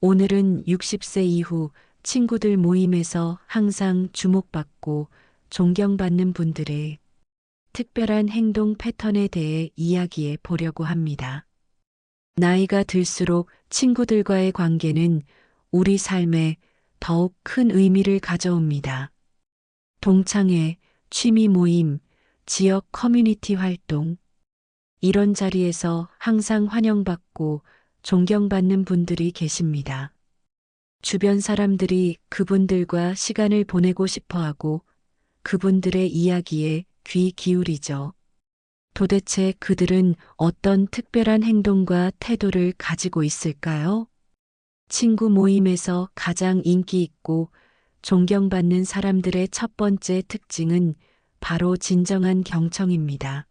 오늘은 60세 이후 친구들 모임에서 항상 주목받고 존경받는 분들의 특별한 행동 패턴에 대해 이야기해 보려고 합니다. 나이가 들수록 친구들과의 관계는 우리 삶에 더욱 큰 의미를 가져옵니다. 동창회, 취미 모임, 지역 커뮤니티 활동, 이런 자리에서 항상 환영받고 존경받는 분들이 계십니다. 주변 사람들이 그분들과 시간을 보내고 싶어 하고 그분들의 이야기에 귀 기울이죠. 도대체 그들은 어떤 특별한 행동과 태도를 가지고 있을까요? 친구 모임에서 가장 인기 있고 존경받는 사람들의 첫 번째 특징은 바로 진정한 경청입니다.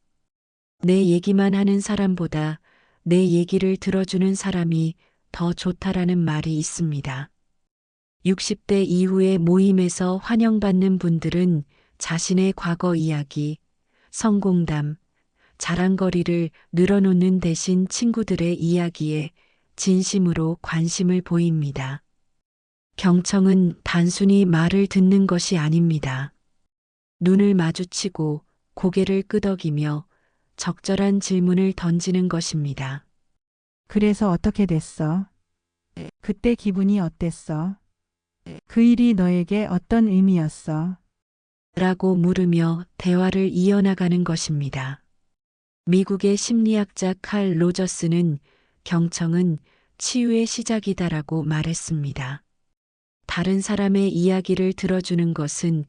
내 얘기만 하는 사람보다 내 얘기를 들어주는 사람이 더 좋다라는 말이 있습니다. 60대 이후의 모임에서 환영받는 분들은 자신의 과거 이야기, 성공담, 자랑거리를 늘어놓는 대신 친구들의 이야기에 진심으로 관심을 보입니다. 경청은 단순히 말을 듣는 것이 아닙니다. 눈을 마주치고 고개를 끄덕이며 적절한 질문을 던지는 것입니다. 그래서 어떻게 됐어? 그때 기분이 어땠어? 그 일이 너에게 어떤 의미였어? 라고 물으며 대화를 이어나가는 것입니다. 미국의 심리학자 칼 로저스는 경청은 치유의 시작이다라고 말했습니다. 다른 사람의 이야기를 들어주는 것은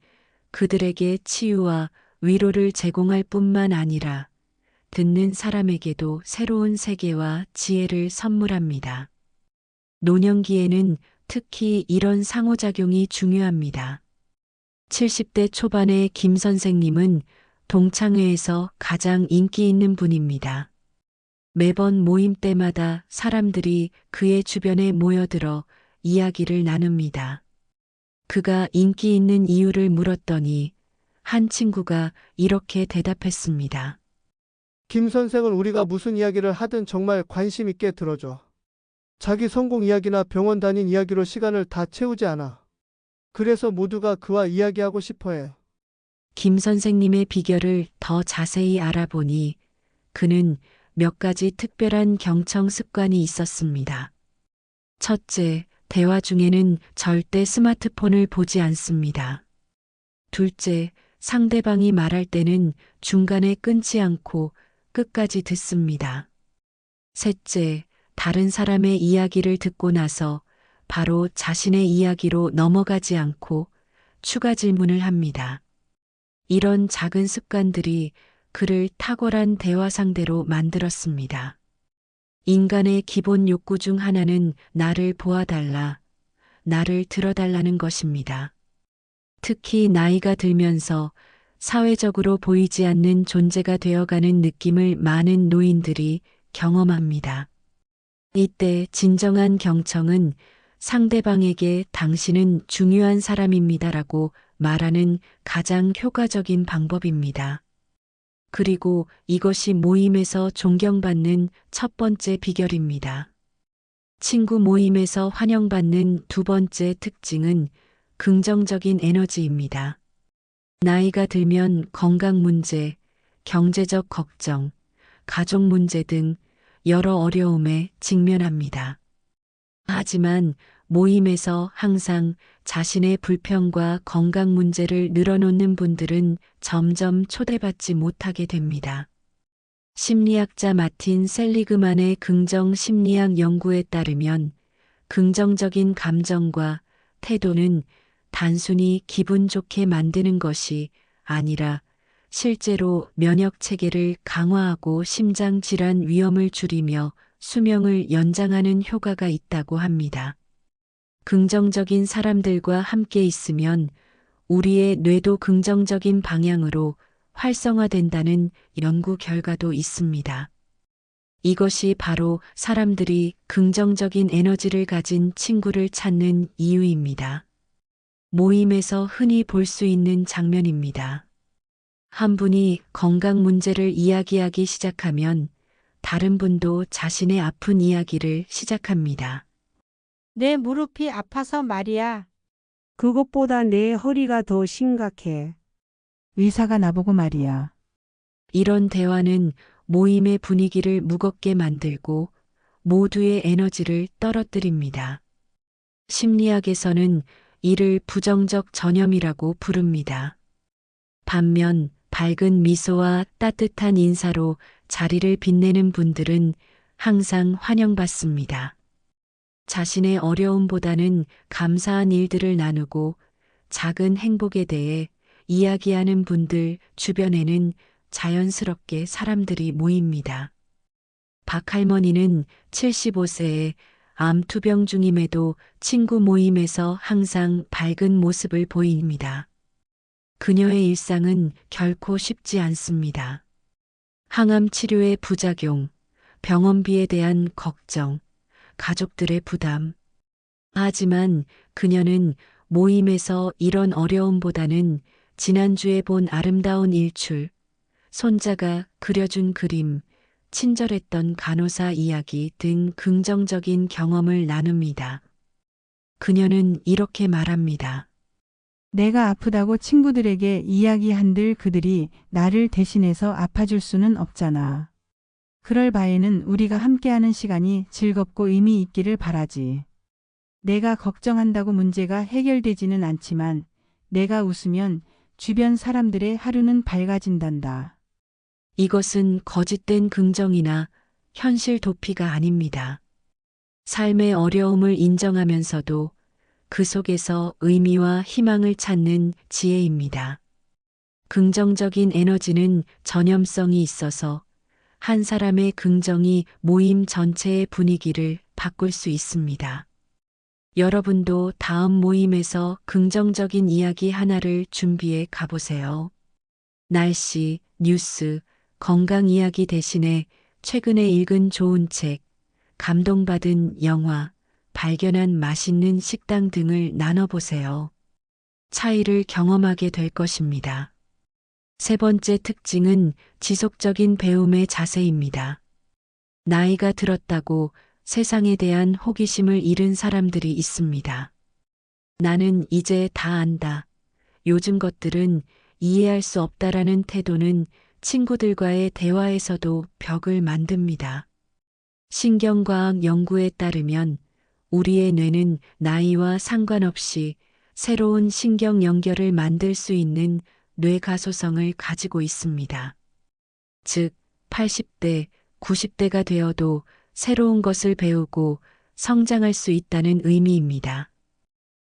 그들에게 치유와 위로를 제공할 뿐만 아니라 듣는 사람에게도 새로운 세계와 지혜를 선물합니다. 노년기에는 특히 이런 상호작용이 중요합니다. 70대 초반의 김 선생님은 동창회에서 가장 인기 있는 분입니다. 매번 모임 때마다 사람들이 그의 주변에 모여들어 이야기를 나눕니다. 그가 인기 있는 이유를 물었더니 한 친구가 이렇게 대답했습니다. 김 선생은 우리가 무슨 이야기를 하든 정말 관심 있게 들어줘. 자기 성공 이야기나 병원 다닌 이야기로 시간을 다 채우지 않아. 그래서 모두가 그와 이야기하고 싶어 해. 김 선생님의 비결을 더 자세히 알아보니 그는 몇 가지 특별한 경청 습관이 있었습니다. 첫째, 대화 중에는 절대 스마트폰을 보지 않습니다. 둘째, 상대방이 말할 때는 중간에 끊지 않고 끝까지 듣습니다. 셋째, 다른 사람의 이야기를 듣고 나서 바로 자신의 이야기로 넘어가지 않고 추가 질문을 합니다. 이런 작은 습관들이 그를 탁월한 대화 상대로 만들었습니다. 인간의 기본 욕구 중 하나는 나를 보아달라, 나를 들어달라는 것입니다. 특히 나이가 들면서 사회적으로 보이지 않는 존재가 되어가는 느낌을 많은 노인들이 경험합니다. 이때 진정한 경청은 상대방에게 당신은 중요한 사람입니다라고 말하는 가장 효과적인 방법입니다. 그리고 이것이 모임에서 존경받는 첫 번째 비결입니다. 친구 모임에서 환영받는 두 번째 특징은 긍정적인 에너지입니다. 나이가 들면 건강 문제, 경제적 걱정, 가족 문제 등 여러 어려움에 직면합니다. 하지만 모임에서 항상 자신의 불평과 건강 문제를 늘어놓는 분들은 점점 초대받지 못하게 됩니다. 심리학자 마틴 셀리그만의 긍정 심리학 연구에 따르면 긍정적인 감정과 태도는 단순히 기분 좋게 만드는 것이 아니라 실제로 면역 체계를 강화하고 심장 질환 위험을 줄이며 수명을 연장하는 효과가 있다고 합니다. 긍정적인 사람들과 함께 있으면 우리의 뇌도 긍정적인 방향으로 활성화된다는 연구 결과도 있습니다. 이것이 바로 사람들이 긍정적인 에너지를 가진 친구를 찾는 이유입니다. 모임에서 흔히 볼 수 있는 장면입니다. 한 분이 건강 문제를 이야기하기 시작하면 다른 분도 자신의 아픈 이야기를 시작합니다. 내 무릎이 아파서 말이야. 그것보다 내 허리가 더 심각해. 의사가 나보고 말이야. 이런 대화는 모임의 분위기를 무겁게 만들고 모두의 에너지를 떨어뜨립니다. 심리학에서는 이를 부정적 전염이라고 부릅니다. 반면 밝은 미소와 따뜻한 인사로 자리를 빛내는 분들은 항상 환영받습니다. 자신의 어려움보다는 감사한 일들을 나누고 작은 행복에 대해 이야기하는 분들 주변에는 자연스럽게 사람들이 모입니다. 박 할머니는 75세에 암 투병 중임에도 친구 모임에서 항상 밝은 모습을 보입니다. 그녀의 일상은 결코 쉽지 않습니다. 항암 치료의 부작용, 병원비에 대한 걱정, 가족들의 부담. 하지만 그녀는 모임에서 이런 어려움보다는 지난주에 본 아름다운 일출, 손자가 그려준 그림, 친절했던 간호사 이야기 등 긍정적인 경험을 나눕니다. 그녀는 이렇게 말합니다. 내가 아프다고 친구들에게 이야기한들 그들이 나를 대신해서 아파줄 수는 없잖아. 그럴 바에는 우리가 함께하는 시간이 즐겁고 의미 있기를 바라지. 내가 걱정한다고 문제가 해결되지는 않지만 내가 웃으면 주변 사람들의 하루는 밝아진단다. 이것은 거짓된 긍정이나 현실 도피가 아닙니다. 삶의 어려움을 인정하면서도 그 속에서 의미와 희망을 찾는 지혜입니다. 긍정적인 에너지는 전염성이 있어서 한 사람의 긍정이 모임 전체의 분위기를 바꿀 수 있습니다. 여러분도 다음 모임에서 긍정적인 이야기 하나를 준비해 가보세요. 날씨, 뉴스, 건강 이야기 대신에 최근에 읽은 좋은 책, 감동받은 영화, 발견한 맛있는 식당 등을 나눠보세요. 차이를 경험하게 될 것입니다. 세 번째 특징은 지속적인 배움의 자세입니다. 나이가 들었다고 세상에 대한 호기심을 잃은 사람들이 있습니다. 나는 이제 다 안다. 요즘 것들은 이해할 수 없다라는 태도는 친구들과의 대화에서도 벽을 만듭니다. 신경과학 연구에 따르면 우리의 뇌는 나이와 상관없이 새로운 신경 연결을 만들 수 있는 뇌가소성을 가지고 있습니다. 즉, 80대, 90대가 되어도 새로운 것을 배우고 성장할 수 있다는 의미입니다.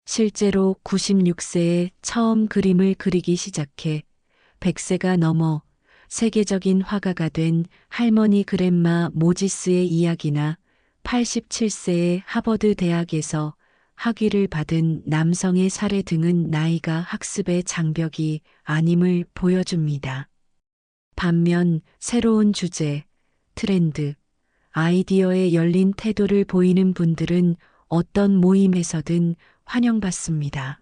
실제로 96세에 처음 그림을 그리기 시작해 100세가 넘어 세계적인 화가가 된 할머니 그랜마 모지스의 이야기나 87세에 하버드 대학에서 학위를 받은 남성의 사례 등은 나이가 학습의 장벽이 아님을 보여줍니다. 반면 새로운 주제, 트렌드, 아이디어에 열린 태도를 보이는 분들은 어떤 모임에서든 환영받습니다.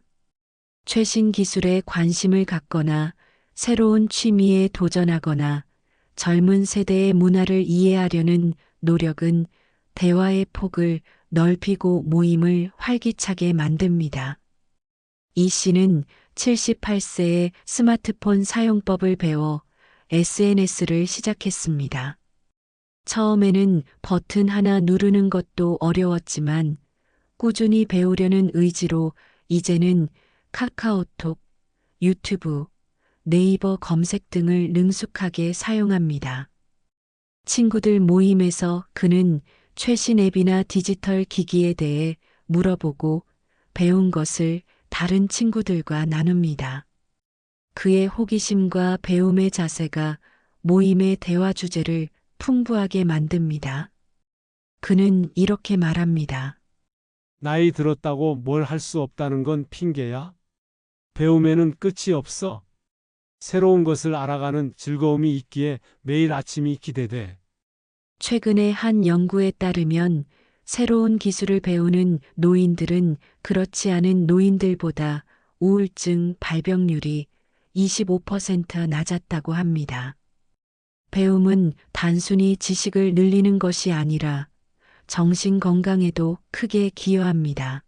최신 기술에 관심을 갖거나 새로운 취미에 도전하거나 젊은 세대의 문화를 이해하려는 노력은 대화의 폭을 넓히고 모임을 활기차게 만듭니다. 이 씨는 78세에 스마트폰 사용법을 배워 SNS를 시작했습니다. 처음에는 버튼 하나 누르는 것도 어려웠지만 꾸준히 배우려는 의지로 이제는 카카오톡, 유튜브, 네이버 검색 등을 능숙하게 사용합니다. 친구들 모임에서 그는 최신 앱이나 디지털 기기에 대해 물어보고 배운 것을 다른 친구들과 나눕니다. 그의 호기심과 배움의 자세가 모임의 대화 주제를 풍부하게 만듭니다. 그는 이렇게 말합니다. 나이 들었다고 뭘 할 수 없다는 건 핑계야? 배움에는 끝이 없어. 새로운 것을 알아가는 즐거움이 있기에 매일 아침이 기대돼. 최근의 한 연구에 따르면 새로운 기술을 배우는 노인들은 그렇지 않은 노인들보다 우울증 발병률이 25% 낮았다고 합니다. 배움은 단순히 지식을 늘리는 것이 아니라 정신 건강에도 크게 기여합니다.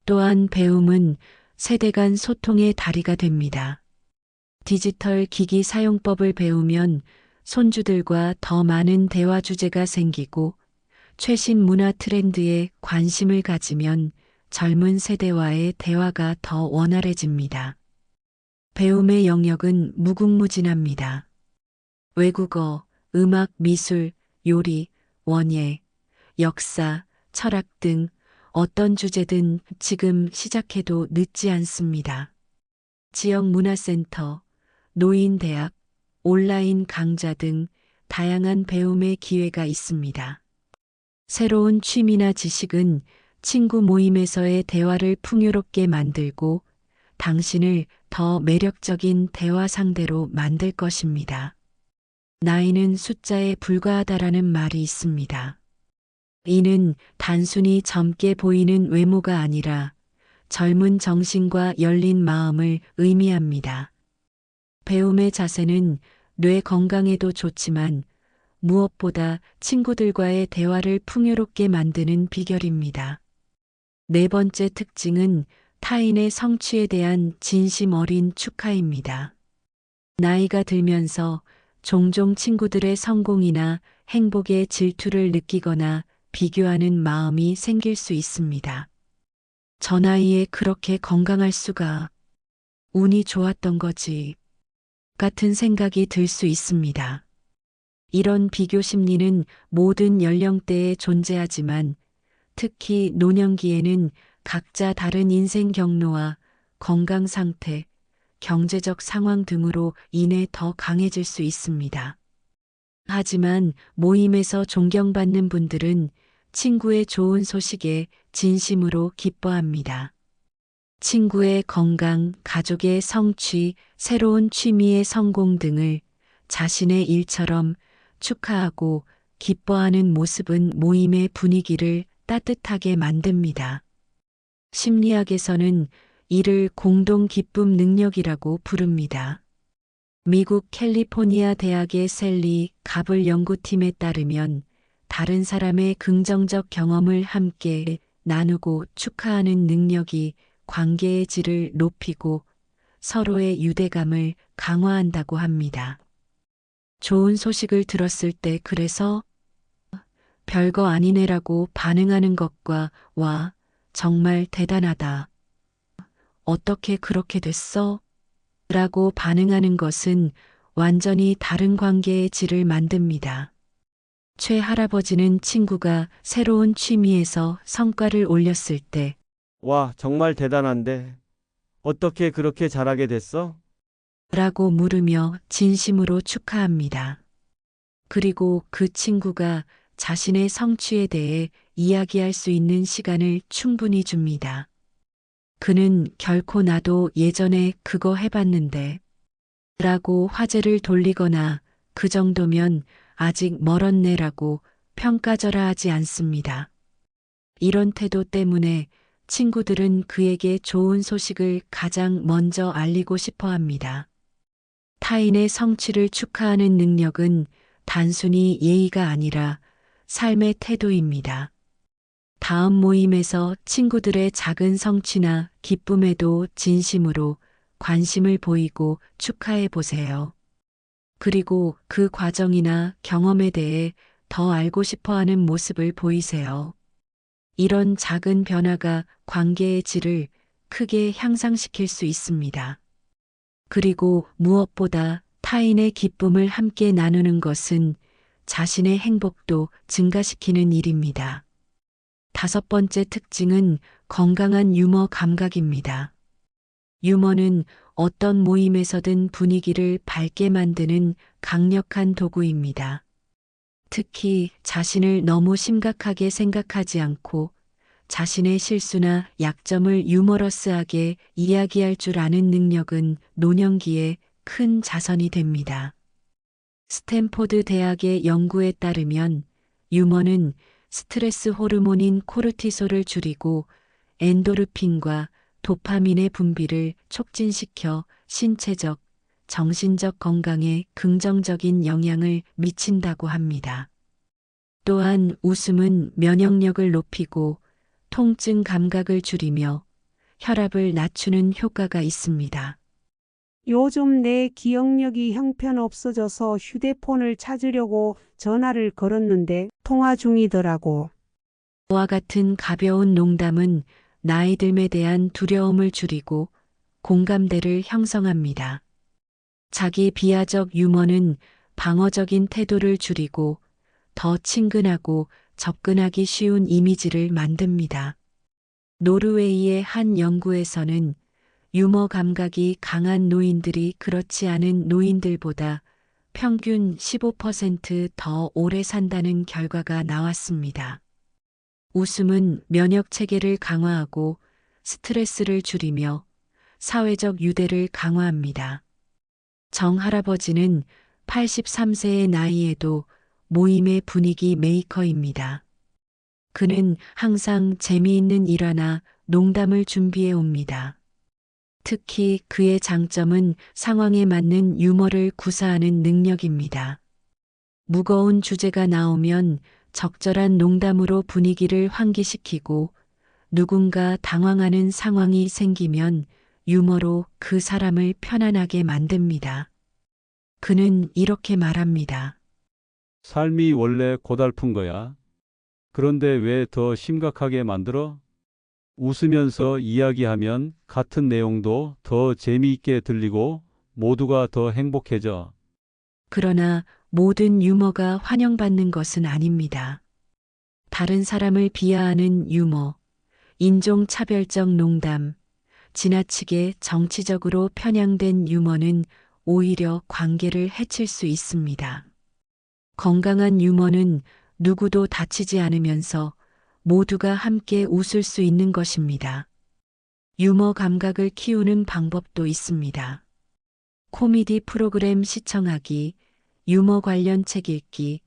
또한 배움은 세대 간 소통의 다리가 됩니다. 디지털 기기 사용법을 배우면 손주들과 더 많은 대화 주제가 생기고 최신 문화 트렌드에 관심을 가지면 젊은 세대와의 대화가 더 원활해집니다. 배움의 영역은 무궁무진합니다. 외국어, 음악, 미술, 요리, 원예, 역사, 철학 등 어떤 주제든 지금 시작해도 늦지 않습니다. 지역 문화센터, 노인대학, 온라인 강좌 등 다양한 배움의 기회가 있습니다. 새로운 취미나 지식은 친구 모임에서의 대화를 풍요롭게 만들고 당신을 더 매력적인 대화 상대로 만들 것입니다. 나이는 숫자에 불과하다라는 말이 있습니다. 이는 단순히 젊게 보이는 외모가 아니라 젊은 정신과 열린 마음을 의미합니다. 배움의 자세는 뇌 건강에도 좋지만 무엇보다 친구들과의 대화를 풍요롭게 만드는 비결입니다. 네 번째 특징은 타인의 성취에 대한 진심 어린 축하입니다. 나이가 들면서 종종 친구들의 성공이나 행복에 질투를 느끼거나 비교하는 마음이 생길 수 있습니다. 저 나이에 그렇게 건강할 수가, 운이 좋았던 거지, 같은 생각이 들 수 있습니다. 이런 비교 심리는 모든 연령대에 존재하지만 특히 노년기에는 각자 다른 인생 경로와 건강 상태, 경제적 상황 등으로 인해 더 강해질 수 있습니다. 하지만 모임에서 존경받는 분들은 친구의 좋은 소식에 진심으로 기뻐합니다. 친구의 건강, 가족의 성취, 새로운 취미의 성공 등을 자신의 일처럼 축하하고 기뻐하는 모습은 모임의 분위기를 따뜻하게 만듭니다. 심리학에서는 이를 공동 기쁨 능력이라고 부릅니다. 미국 캘리포니아 대학의 셀리 가블 연구팀에 따르면 다른 사람의 긍정적 경험을 함께 나누고 축하하는 능력이 관계의 질을 높이고 서로의 유대감을 강화한다고 합니다. 좋은 소식을 들었을 때 그래서 별거 아니네라고 반응하는 것과 와, 정말 대단하다. 어떻게 그렇게 됐어? 라고 반응하는 것은 완전히 다른 관계의 질을 만듭니다. 최 할아버지는 친구가 새로운 취미에서 성과를 올렸을 때 와, 정말 대단한데. 어떻게 그렇게 잘하게 됐어? 라고 물으며 진심으로 축하합니다. 그리고 그 친구가 자신의 성취에 대해 이야기할 수 있는 시간을 충분히 줍니다. 그는 결코 나도 예전에 그거 해봤는데 라고 화제를 돌리거나 그 정도면 아직 멀었네라고 평가절하하지 않습니다. 이런 태도 때문에 친구들은 그에게 좋은 소식을 가장 먼저 알리고 싶어 합니다. 타인의 성취를 축하하는 능력은 단순히 예의가 아니라 삶의 태도입니다. 다음 모임에서 친구들의 작은 성취나 기쁨에도 진심으로 관심을 보이고 축하해 보세요. 그리고 그 과정이나 경험에 대해 더 알고 싶어 하는 모습을 보이세요. 이런 작은 변화가 관계의 질을 크게 향상시킬 수 있습니다. 그리고 무엇보다 타인의 기쁨을 함께 나누는 것은 자신의 행복도 증가시키는 일입니다. 다섯 번째 특징은 건강한 유머 감각입니다. 유머는 어떤 모임에서든 분위기를 밝게 만드는 강력한 도구입니다. 특히 자신을 너무 심각하게 생각하지 않고 자신의 실수나 약점을 유머러스하게 이야기할 줄 아는 능력은 노년기에 큰 자산이 됩니다. 스탠포드 대학의 연구에 따르면 유머는 스트레스 호르몬인 코르티솔을 줄이고 엔도르핀과 도파민의 분비를 촉진시켜 신체적, 정신적 건강에 긍정적인 영향을 미친다고 합니다. 또한 웃음은 면역력을 높이고 통증 감각을 줄이며 혈압을 낮추는 효과가 있습니다. 요즘 내 기억력이 형편없어져서 휴대폰을 찾으려고 전화를 걸었는데 통화 중이더라고. 와 같은 가벼운 농담은 나이 듦에 대한 두려움을 줄이고 공감대를 형성합니다. 자기 비하적 유머는 방어적인 태도를 줄이고 더 친근하고 접근하기 쉬운 이미지를 만듭니다. 노르웨이의 한 연구에서는 유머 감각이 강한 노인들이 그렇지 않은 노인들보다 평균 15% 오래 산다는 결과가 나왔습니다. 웃음은 면역 체계를 강화하고 스트레스를 줄이며 사회적 유대를 강화합니다. 정 할아버지는 83세의 나이에도 모임의 분위기 메이커입니다. 그는 항상 재미있는 일화나 농담을 준비해 옵니다. 특히 그의 장점은 상황에 맞는 유머를 구사하는 능력입니다. 무거운 주제가 나오면 적절한 농담으로 분위기를 환기시키고 누군가 당황하는 상황이 생기면 유머로 그 사람을 편안하게 만듭니다. 그는 이렇게 말합니다. 삶이 원래 고달픈 거야. 그런데 왜 더 심각하게 만들어? 웃으면서 이야기하면 같은 내용도 더 재미있게 들리고 모두가 더 행복해져. 그러나 모든 유머가 환영받는 것은 아닙니다. 다른 사람을 비하하는 유머, 인종차별적 농담, 지나치게 정치적으로 편향된 유머는 오히려 관계를 해칠 수 있습니다. 건강한 유머는 누구도 다치지 않으면서 모두가 함께 웃을 수 있는 것입니다. 유머 감각을 키우는 방법도 있습니다. 코미디 프로그램 시청하기, 유머 관련 책 읽기,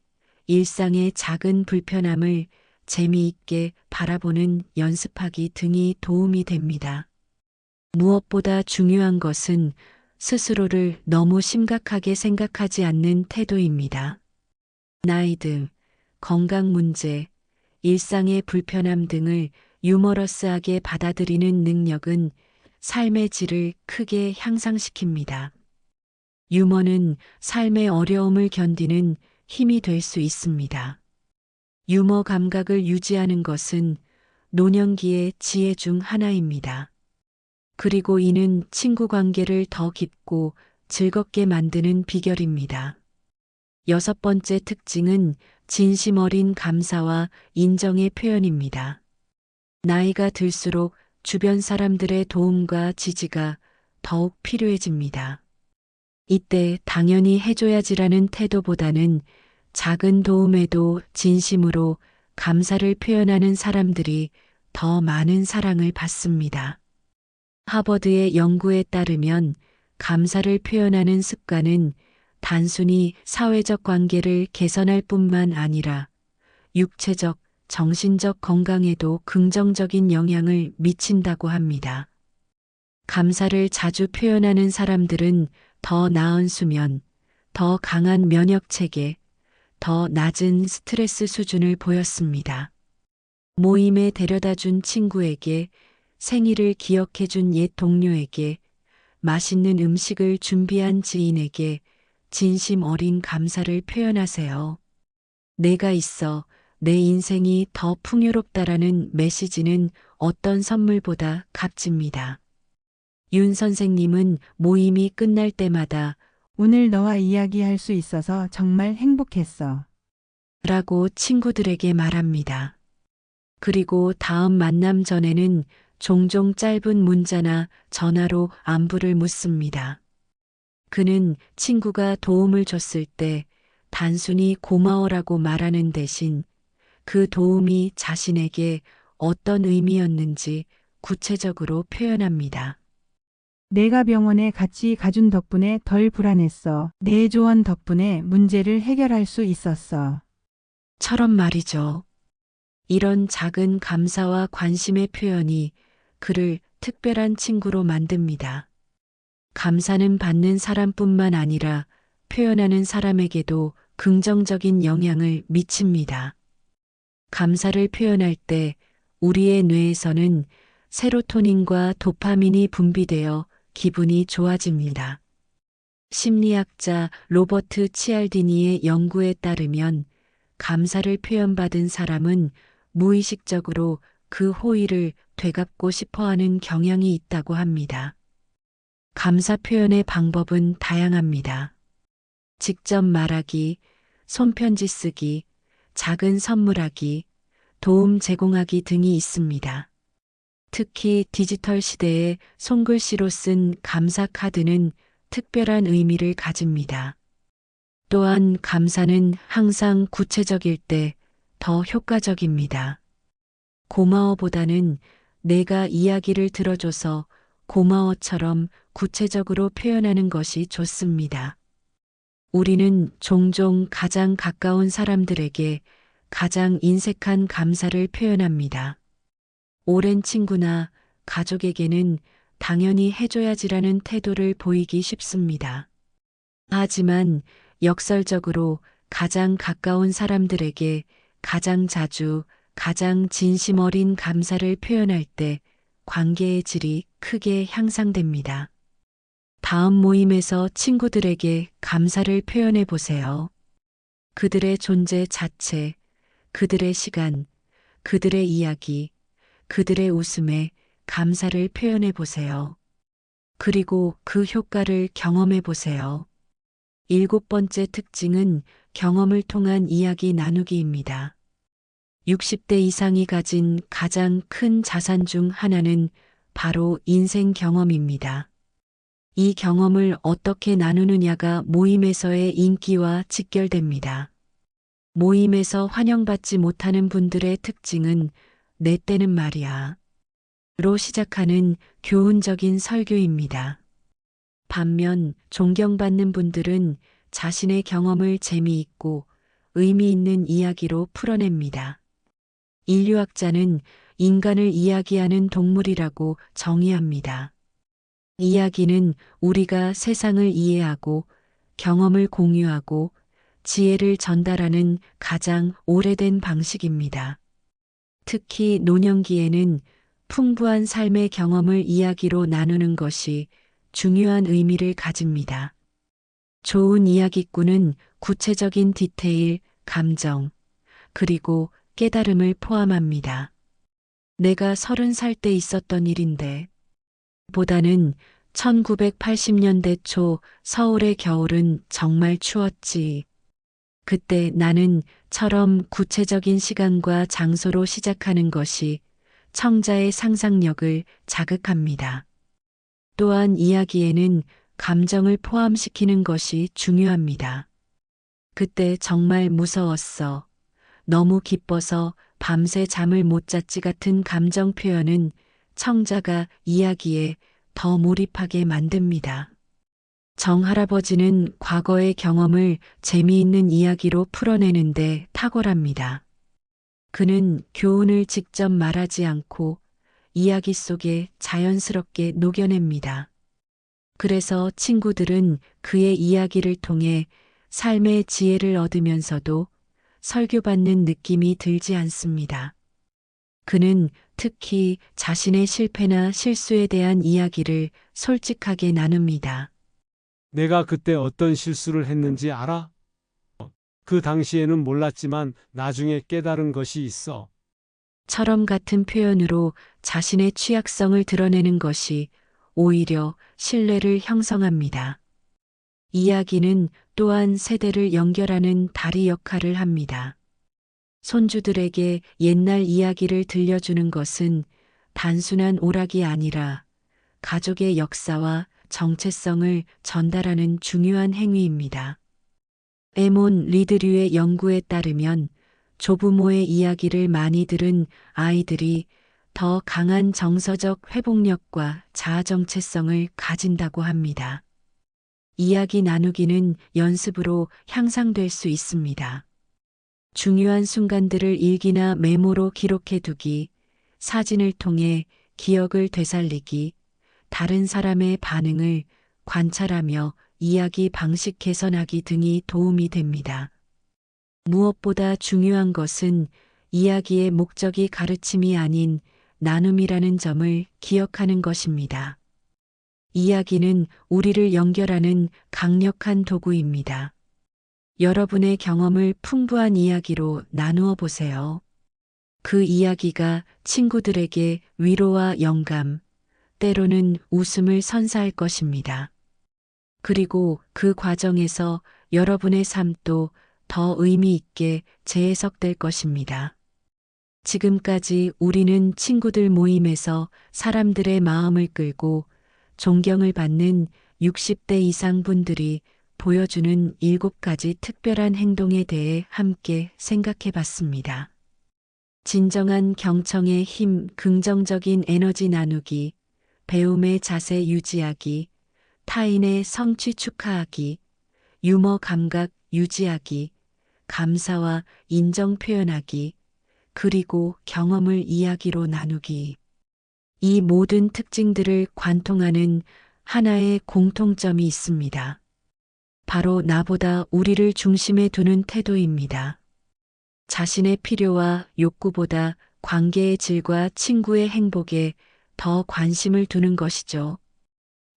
일상의 작은 불편함을 재미있게 바라보는 연습하기 등이 도움이 됩니다. 무엇보다 중요한 것은 스스로를 너무 심각하게 생각하지 않는 태도입니다. 나이 등, 건강 문제, 일상의 불편함 등을 유머러스하게 받아들이는 능력은 삶의 질을 크게 향상시킵니다. 유머는 삶의 어려움을 견디는 힘이 될 수 있습니다. 유머 감각을 유지하는 것은 노년기의 지혜 중 하나입니다. 그리고 이는 친구 관계를 더 깊고 즐겁게 만드는 비결입니다. 6번째 특징은 진심 어린 감사와 인정의 표현입니다. 나이가 들수록 주변 사람들의 도움과 지지가 더욱 필요해집니다. 이때 당연히 해줘야지라는 태도보다는 작은 도움에도 진심으로 감사를 표현하는 사람들이 더 많은 사랑을 받습니다. 하버드의 연구에 따르면 감사를 표현하는 습관은 단순히 사회적 관계를 개선할 뿐만 아니라 육체적, 정신적 건강에도 긍정적인 영향을 미친다고 합니다. 감사를 자주 표현하는 사람들은 더 나은 수면, 더 강한 면역 체계, 더 낮은 스트레스 수준을 보였습니다. 모임에 데려다 준 친구에게, 생일을 기억해 준 옛 동료에게, 맛있는 음식을 준비한 지인에게 진심 어린 감사를 표현하세요. 내가 있어 내 인생이 더 풍요롭다라는 메시지는 어떤 선물보다 값집니다. 윤 선생님은 모임이 끝날 때마다 오늘 너와 이야기할 수 있어서 정말 행복했어. 라고 친구들에게 말합니다. 그리고 다음 만남 전에는 종종 짧은 문자나 전화로 안부를 묻습니다. 그는 친구가 도움을 줬을 때 단순히 고마워라고 말하는 대신 그 도움이 자신에게 어떤 의미였는지 구체적으로 표현합니다. 내가 병원에 같이 가준 덕분에 덜 불안했어. 내 조언 덕분에 문제를 해결할 수 있었어. 처럼 말이죠. 이런 작은 감사와 관심의 표현이 그를 특별한 친구로 만듭니다. 감사는 받는 사람뿐만 아니라 표현하는 사람에게도 긍정적인 영향을 미칩니다. 감사를 표현할 때 우리의 뇌에서는 세로토닌과 도파민이 분비되어 기분이 좋아집니다. 심리학자 로버트 치알디니의 연구에 따르면 감사를 표현받은 사람은 무의식적으로 그 호의를 되갚고 싶어 하는 경향이 있다고 합니다. 감사 표현의 방법은 다양합니다. 직접 말하기, 손편지 쓰기, 작은 선물하기, 도움 제공하기 등이 있습니다. 특히 디지털 시대에 손글씨로 쓴 감사 카드는 특별한 의미를 가집니다. 또한 감사는 항상 구체적일 때 더 효과적입니다. 고마워보다는 내가 이야기를 들어줘서 고마워처럼 구체적으로 표현하는 것이 좋습니다. 우리는 종종 가장 가까운 사람들에게 가장 인색한 감사를 표현합니다. 오랜 친구나 가족에게는 당연히 해줘야지라는 태도를 보이기 쉽습니다. 하지만 역설적으로 가장 가까운 사람들에게 가장 자주, 가장 진심 어린 감사를 표현할 때 관계의 질이 크게 향상됩니다. 다음 모임에서 친구들에게 감사를 표현해 보세요. 그들의 존재 자체, 그들의 시간, 그들의 이야기, 그들의 웃음에 감사를 표현해 보세요. 그리고 그 효과를 경험해 보세요. 7번째 특징은 경험을 통한 이야기 나누기입니다. 60대 이상이 가진 가장 큰 자산 중 하나는 바로 인생 경험입니다. 이 경험을 어떻게 나누느냐가 모임에서의 인기와 직결됩니다. 모임에서 환영받지 못하는 분들의 특징은 내 때는 말이야 로 시작하는 교훈적인 설교입니다. 반면 존경받는 분들은 자신의 경험을 재미있고 의미 있는 이야기로 풀어냅니다. 인류학자는 인간을 이야기하는 동물이라고 정의합니다. 이야기는 우리가 세상을 이해하고 경험을 공유하고 지혜를 전달하는 가장 오래된 방식입니다. 특히 노년기에는 풍부한 삶의 경험을 이야기로 나누는 것이 중요한 의미를 가집니다. 좋은 이야기꾼은 구체적인 디테일, 감정, 그리고 깨달음을 포함합니다. 내가 30살 때 있었던 일인데 보다는 1980년대 초 서울의 겨울은 정말 추웠지. 그때 나는 처럼 구체적인 시간과 장소로 시작하는 것이 청자의 상상력을 자극합니다. 또한 이야기에는 감정을 포함시키는 것이 중요합니다. 그때 정말 무서웠어. 너무 기뻐서 밤새 잠을 못 잤지 같은 감정 표현은 청자가 이야기에 더 몰입하게 만듭니다. 정할아버지는 과거의 경험을 재미있는 이야기로 풀어내는데 탁월합니다. 그는 교훈을 직접 말하지 않고 이야기 속에 자연스럽게 녹여냅니다. 그래서 친구들은 그의 이야기를 통해 삶의 지혜를 얻으면서도 설교받는 느낌이 들지 않습니다. 그는 특히 자신의 실패나 실수에 대한 이야기를 솔직하게 나눕니다. 내가 그때 어떤 실수를 했는지 알아? 그 당시에는 몰랐지만 나중에 깨달은 것이 있어. 처럼 같은 표현으로 자신의 취약성을 드러내는 것이 오히려 신뢰를 형성합니다. 이야기는 또한 세대를 연결하는 다리 역할을 합니다. 손주들에게 옛날 이야기를 들려주는 것은 단순한 오락이 아니라 가족의 역사와 정체성을 전달하는 중요한 행위입니다. 에몬 리드류의 연구에 따르면 조부모의 이야기를 많이 들은 아이들이 더 강한 정서적 회복력과 자아 정체성을 가진다고 합니다. 이야기 나누기는 연습으로 향상될 수 있습니다. 중요한 순간들을 일기나 메모로 기록해 두기, 사진을 통해 기억을 되살리기, 다른 사람의 반응을 관찰하며 이야기 방식 개선하기 등이 도움이 됩니다. 무엇보다 중요한 것은 이야기의 목적이 가르침이 아닌 나눔이라는 점을 기억하는 것입니다. 이야기는 우리를 연결하는 강력한 도구입니다. 여러분의 경험을 풍부한 이야기로 나누어 보세요. 그 이야기가 친구들에게 위로와 영감, 때로는 웃음을 선사할 것입니다. 그리고 그 과정에서 여러분의 삶도 더 의미 있게 재해석될 것입니다. 지금까지 우리는 친구들 모임에서 사람들의 마음을 끌고 존경을 받는 60대 이상 분들이 보여주는 7가지 특별한 행동에 대해 함께 생각해 봤습니다. 진정한 경청의 힘, 긍정적인 에너지 나누기, 배움의 자세 유지하기, 타인의 성취 축하하기, 유머 감각 유지하기, 감사와 인정 표현하기, 그리고 경험을 이야기로 나누기. 이 모든 특징들을 관통하는 하나의 공통점이 있습니다. 바로 나보다 우리를 중심에 두는 태도입니다. 자신의 필요와 욕구보다 관계의 질과 친구의 행복에 더 관심을 두는 것이죠.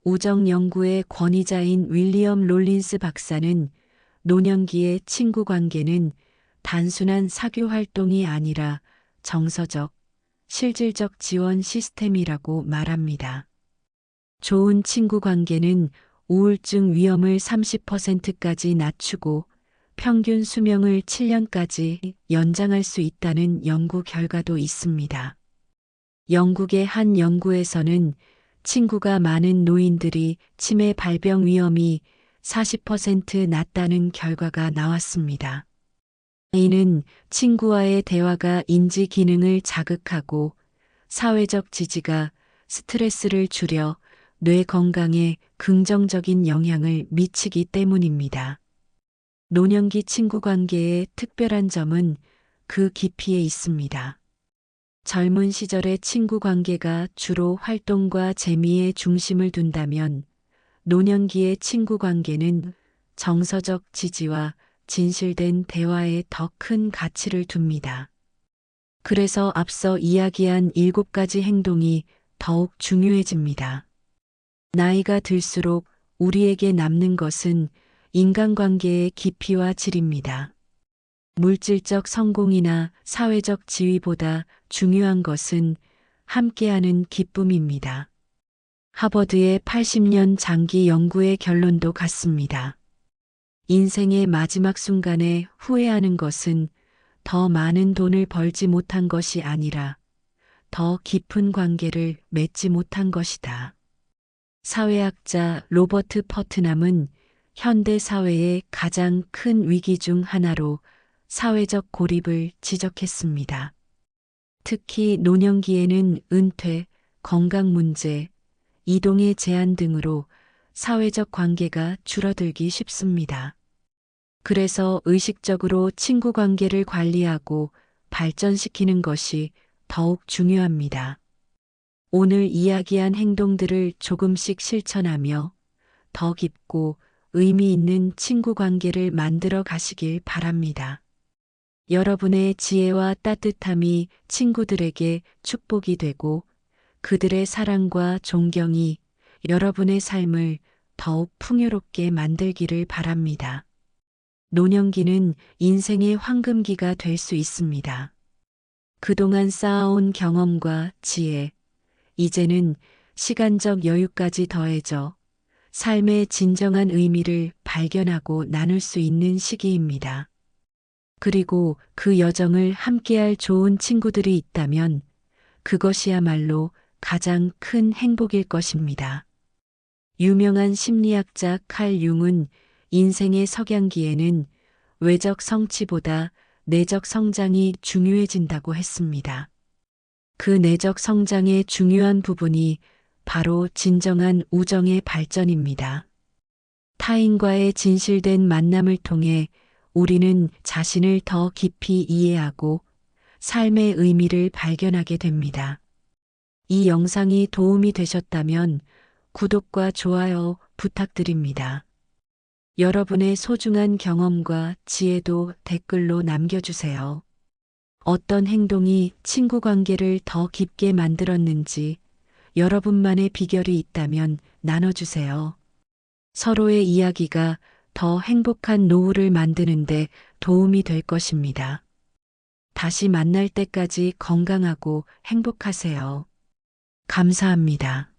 우정 연구의 권위자인 윌리엄 롤린스 박사는 노년기의 친구 관계는 단순한 사교 활동이 아니라 정서적, 실질적 지원 시스템이라고 말합니다. 좋은 친구 관계는 우울증 위험을 30%까지 낮추고 평균 수명을 7년까지 연장할 수 있다는 연구 결과도 있습니다. 영국의 한 연구에서는 친구가 많은 노인들이 치매 발병 위험이 40% 낮다는 결과가 나왔습니다. 이는 친구와의 대화가 인지 기능을 자극하고 사회적 지지가 스트레스를 줄여 뇌 건강에 긍정적인 영향을 미치기 때문입니다. 노년기 친구 관계의 특별한 점은 그 깊이에 있습니다. 젊은 시절의 친구 관계가 주로 활동과 재미에 중심을 둔다면 노년기의 친구 관계는 정서적 지지와 진실된 대화에 더 큰 가치를 둡니다. 그래서 앞서 이야기한 7가지 행동이 더욱 중요해집니다. 나이가 들수록 우리에게 남는 것은 인간관계의 깊이와 질입니다. 물질적 성공이나 사회적 지위보다 중요한 것은 함께하는 기쁨입니다. 하버드의 80년 장기 연구의 결론도 같습니다. 인생의 마지막 순간에 후회하는 것은 더 많은 돈을 벌지 못한 것이 아니라 더 깊은 관계를 맺지 못한 것이다. 사회학자 로버트 퍼트남은 현대 사회의 가장 큰 위기 중 하나로 사회적 고립을 지적했습니다. 특히 노년기에는 은퇴, 건강 문제, 이동의 제한 등으로 사회적 관계가 줄어들기 쉽습니다. 그래서 의식적으로 친구 관계를 관리하고 발전시키는 것이 더욱 중요합니다. 오늘 이야기한 행동들을 조금씩 실천하며 더 깊고 의미 있는 친구 관계를 만들어 가시길 바랍니다. 여러분의 지혜와 따뜻함이 친구들에게 축복이 되고 그들의 사랑과 존경이 여러분의 삶을 더욱 풍요롭게 만들기를 바랍니다. 노년기는 인생의 황금기가 될 수 있습니다. 그동안 쌓아온 경험과 지혜, 이제는 시간적 여유까지 더해져 삶의 진정한 의미를 발견하고 나눌 수 있는 시기입니다. 그리고 그 여정을 함께할 좋은 친구들이 있다면 그것이야말로 가장 큰 행복일 것입니다. 유명한 심리학자 칼 융은 인생의 석양기에는 외적 성취보다 내적 성장이 중요해진다고 했습니다. 그 내적 성장의 중요한 부분이 바로 진정한 우정의 발전입니다. 타인과의 진실된 만남을 통해 우리는 자신을 더 깊이 이해하고 삶의 의미를 발견하게 됩니다. 이 영상이 도움이 되셨다면 구독과 좋아요 부탁드립니다. 여러분의 소중한 경험과 지혜도 댓글로 남겨주세요. 어떤 행동이 친구 관계를 더 깊게 만들었는지 여러분만의 비결이 있다면 나눠주세요. 서로의 이야기가 더 행복한 노후를 만드는데 도움이 될 것입니다. 다시 만날 때까지 건강하고 행복하세요. 감사합니다.